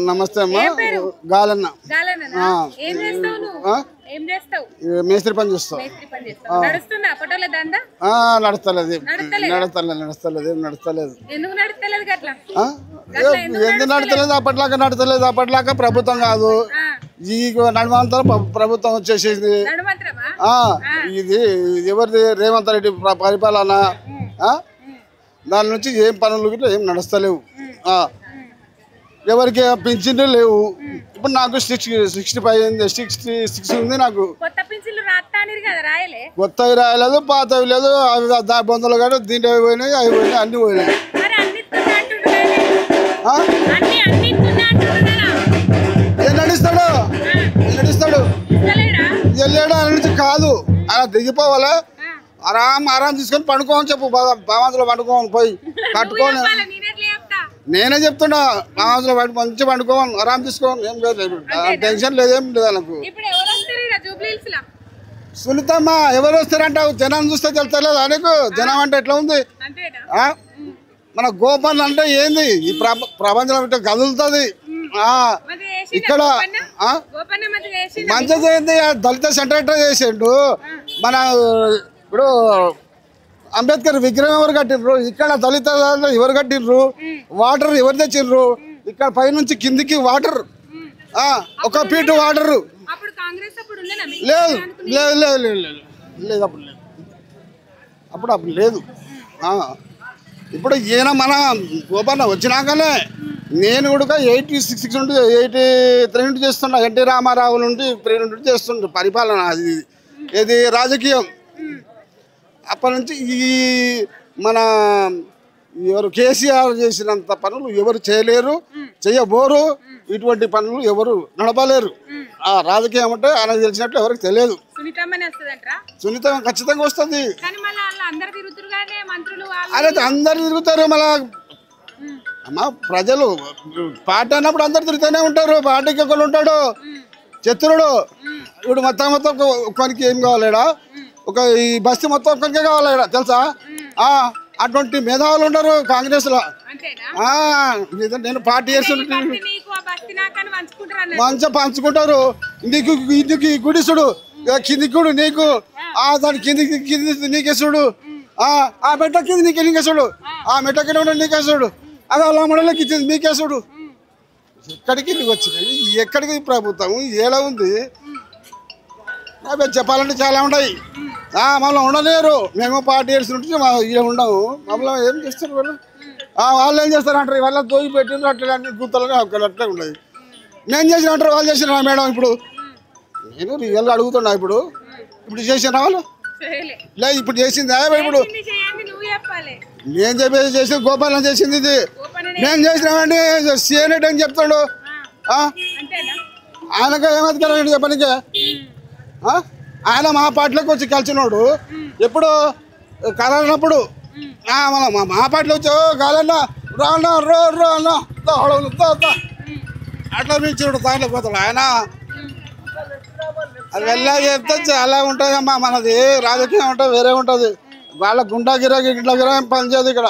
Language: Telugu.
నమస్తే అమ్మా. గాలన్న మేస్త్రి పని చేస్తావు. నడుస్తలేదు ఎందుకు నడతలేదు? అప్పట్లాగా ప్రభుత్వం కాదు, ఈ నడుమంతా ప్రభుత్వం వచ్చేసింది. ఇది ఎవరిది? రేవంత్ రెడ్డి పరిపాలన. దాని నుంచి ఏం పనులు గిట్లా ఏం నడుస్తలేవు. ఎవరికి పింఛన్లు లేవు. ఇప్పుడు నాకు 66 ఉంది. నాకు కొత్తవి రాయలేదు, పాతవి లేదు. బొందలు కాదు, దీంట్లో పోయినాయి, అవి పోయినాయి, అన్ని పోయినాయి. నడుస్తాడు వెళ్ళాడు అని నుంచి కాదు, అలా దిగిపోవాలా. ఆరాం తీసుకొని పండుకోమని చెప్పు. బామాజలో పండుకోమని పోయి కట్టుకోని. నేనే చెప్తున్నా, బామాజలో మంచిగా పండుకోమని, ఆరాం తీసుకోమని. ఏం లేదు, టెన్షన్ లేదేం లేదు నాకు. సునీతమ్మ ఎవరు వస్తారంటావు? జనం చూస్తే తెలుస్తలేదు నీకు? జనం అంటే ఎట్లా ఉంది? మన గోపన్ అంటే ఏంది? ఈ ప్రపంచంలో కదులుతుంది. ఇక్కడ మంచిగా చేయండి. దళిత సెంటర్ చేసిండు. మన ఇప్పుడు అంబేద్కర్ విగ్రహం ఎవరు కట్టిండ్రు? ఇక్కడ దళిత ఎవరు కట్టిండ్రు? వాటర్ ఎవరు తెచ్చిండ్రు? ఇక్కడ పైనుంచి కిందికి వాటర్, 1 ఫీట్ వాటర్ లేదు. అప్పుడు లేదు. ఇప్పుడు ఈయన మన గోపన్న వచ్చినాకనే నేను కూడా 86 నుండి 83 నుండి చేస్తున్నా. ఎన్టీ రామారావు నుండి 3 నుండి చేస్తుండే పరిపాలన. అది ఇది రాజకీయం. అప్పటి నుంచి ఈ మన ఎవరు కేసీఆర్ చేసినంత పనులు ఎవరు చేయలేరు, చేయబోరు. ఇటువంటి పనులు ఎవరు నడపలేరు. రాజకీయం అంటే ఆయనకు తెలిసినట్టు ఎవరికి తెలియదు. సునీత ఖచ్చితంగా వస్తుంది. అదే అందరు తిరుగుతారు. మళ్ళా అమ్మా ప్రజలు పార్టీ అన్నప్పుడు అందరు తిరుగుతూనే ఉంటారు. పార్టీకి ఒకళ్ళు ఉంటాడు చతురుడు. ఇప్పుడు మొత్తం ఒక్కరికి ఏం కావాలేడా? ఈ బస్తీ మొత్తం ఒక్కరికే కావాలేడా తెలుసా? అటువంటి మేధావులు ఉండరు కాంగ్రెస్ లో. నేను 40 years మంచిగా పంచుకుంటారు. నీకు ఇంటికి గుడిసుడు, కింది గుడు నీకు, దాని కింది నీకేసుడు, ఆ మెట్ట కింద నీకేసుడు, ఆ మెట్ట కింద నీకేసుడు, అది అలా మడలకి ఇచ్చింది మీకేసుడు. ఎక్కడికి నీకు వచ్చింది? ఎక్కడికి ప్రభుత్వం ఎలా ఉంది? చెప్పాలంటే చాలా ఉంటాయి. మమ్మల్ని ఉండలేరు. మేము 40 years నుంచి ఇలా ఉండము. మమ్మల్ని ఏం చేస్తారు వాళ్ళు? వాళ్ళు ఏం చేస్తారు అంటారు? వాళ్ళ దోగి పెట్టిన అట్లా అన్ని గుర్తులని అట్లే ఉండదు. నేను చేసిన అంటారు, వాళ్ళు చేసిన మేడం. ఇప్పుడు నేను రియల్గా అడుగుతున్నా. ఇప్పుడు చేసిన వాళ్ళు లేదు. ఇప్పుడు చేసింది ఇప్పుడు నేను చెప్పేది చేసింది గోపాలం చేసింది. ఇది నేను చేసినామండి సీఎనెట్ అని చెప్తాడు. ఆయనకు ఏమధికారం చెప్పనికే? ఆయన మా పార్టీలోకి వచ్చి కలిసినోడు. ఎప్పుడు కలనప్పుడు మన మా పార్టీలో వచ్చావు కాలన్నా రాన్నా రో అన్నా అట్లా పిలిచినాడు. దాంట్లో పోతాడు ఆయన. అది వెళ్ళా చెప్తే చాలా ఉంటుంది అమ్మా. మనది రాజకీయం అంటే వేరే ఉంటుంది. వాళ్ళ గుండా గిరా పనిచేయదు ఇక్కడ.